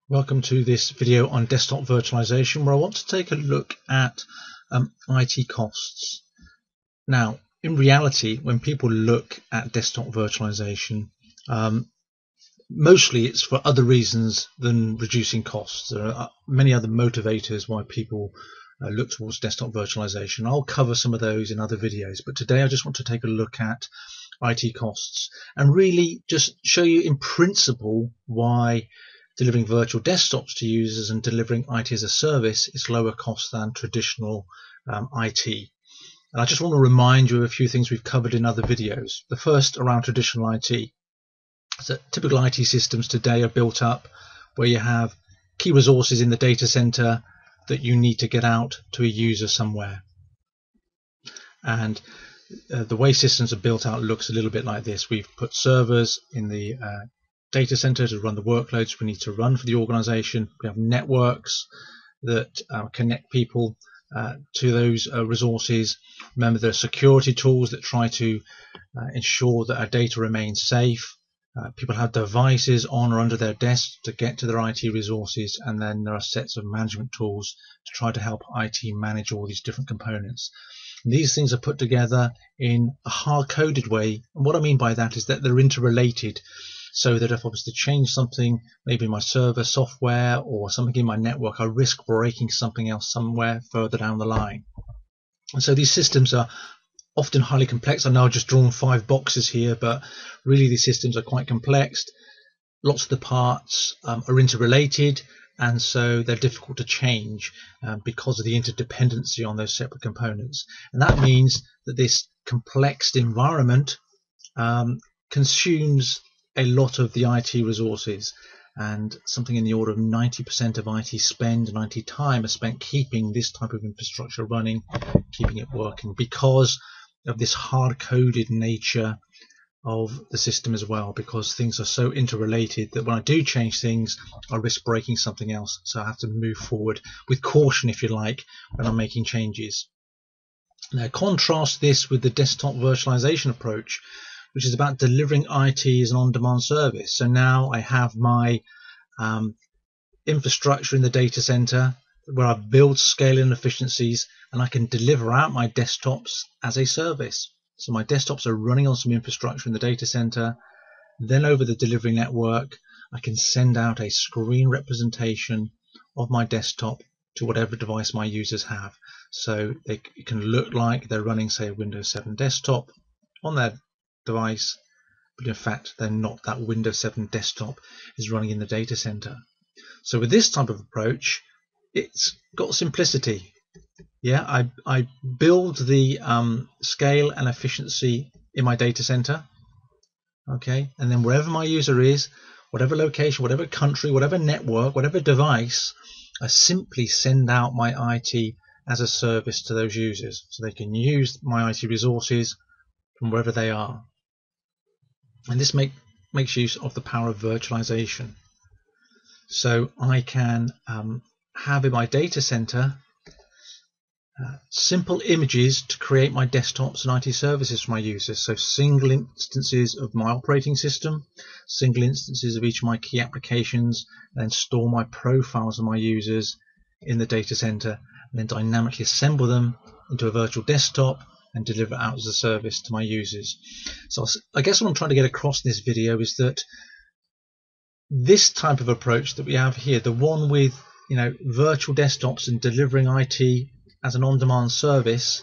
Welcome to this video on desktop virtualization, where I want to take a look at IT costs. Now, in reality, when people look at desktop virtualization, mostly it's for other reasons than reducing costs. There are many other motivators why people look towards desktop virtualization. I'll cover some of those in other videos, but today I just want to take a look at IT costs and really just show you in principle why delivering virtual desktops to users and delivering IT as a service is lower cost than traditional IT. And I just want to remind you of a few things we've covered in other videos. The first around traditional IT. So typical IT systems today are built up where you have key resources in the data center that you need to get out to a user somewhere. And the way systems are built out looks a little bit like this. We've put servers in the data center to run the workloads we need to run for the organization. We have networks that connect people to those resources. Remember, there are security tools that try to ensure that our data remains safe. People have devices on or under their desks to get to their IT resources, and then there are sets of management tools to try to help IT manage all these different components. And these things are put together in a hard-coded way, and what I mean by that is that they're interrelated, so that if I was to change something, maybe my server software or something in my network, I risk breaking something else somewhere further down the line. And so these systems are often highly complex. I know I've just drawn 5 boxes here, but really these systems are quite complex. Lots of the parts are interrelated, and so they're difficult to change because of the interdependency on those separate components. And that means that this complex environment consumes a lot of the IT resources, and something in the order of 90% of IT spend and IT time are spent keeping this type of infrastructure running, keeping it working, because of this hard-coded nature of the system as well, because things are so interrelated that when I do change things, I risk breaking something else. So I have to move forward with caution, if you like, when I'm making changes. Now, contrast this with the desktop virtualization approach, which is about delivering IT as an on-demand service. So now I have my infrastructure in the data center where I build scale and efficiencies, and I can deliver out my desktops as a service. So my desktops are running on some infrastructure in the data center. Then over the delivery network, I can send out a screen representation of my desktop to whatever device my users have. So it can look like they're running, say, a Windows 7 desktop on their device, but in fact they're not. That Windows 7 desktop is running in the data center. So with this type of approach, it's got simplicity. Yeah, I build the scale and efficiency in my data center, okay, and then wherever my user is, whatever location, whatever country, whatever network, whatever device, I simply send out my IT as a service to those users, so they can use my IT resources from wherever they are. And this makes use of the power of virtualization. So I can have in my data center simple images to create my desktops and IT services for my users. So single instances of my operating system, single instances of each of my key applications, and then store my profiles of my users in the data center, and then dynamically assemble them into a virtual desktop and deliver out as a service to my users. So I guess what I'm trying to get across in this video is that this type of approach that we have here, the one with virtual desktops and delivering IT as an on-demand service,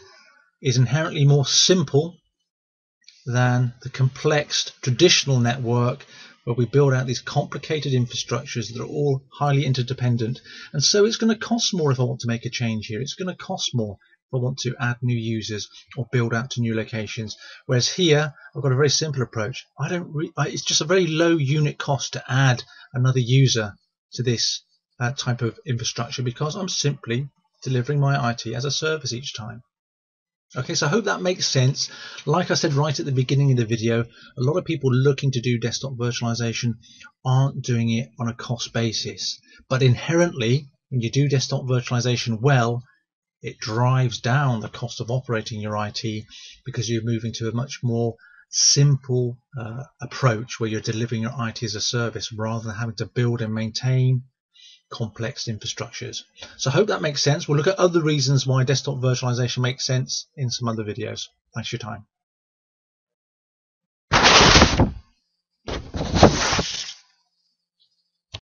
is inherently more simple than the complex traditional network where we build out these complicated infrastructures that are all highly interdependent. And so it's going to cost more if I want to make a change here. It's going to cost more if I want to add new users or build out to new locations. Whereas here, I've got a very simple approach. It's just a very low unit cost to add another user to this type of infrastructure, because I'm simply delivering my IT as a service each time. Okay, so I hope that makes sense. Like I said right at the beginning of the video, a lot of people looking to do desktop virtualization aren't doing it on a cost basis. But inherently, when you do desktop virtualization well, it drives down the cost of operating your IT, because you're moving to a much more simple approach where you're delivering your IT as a service rather than having to build and maintain complex infrastructures. So I hope that makes sense. We'll look at other reasons why desktop virtualization makes sense in some other videos. Thanks for your time.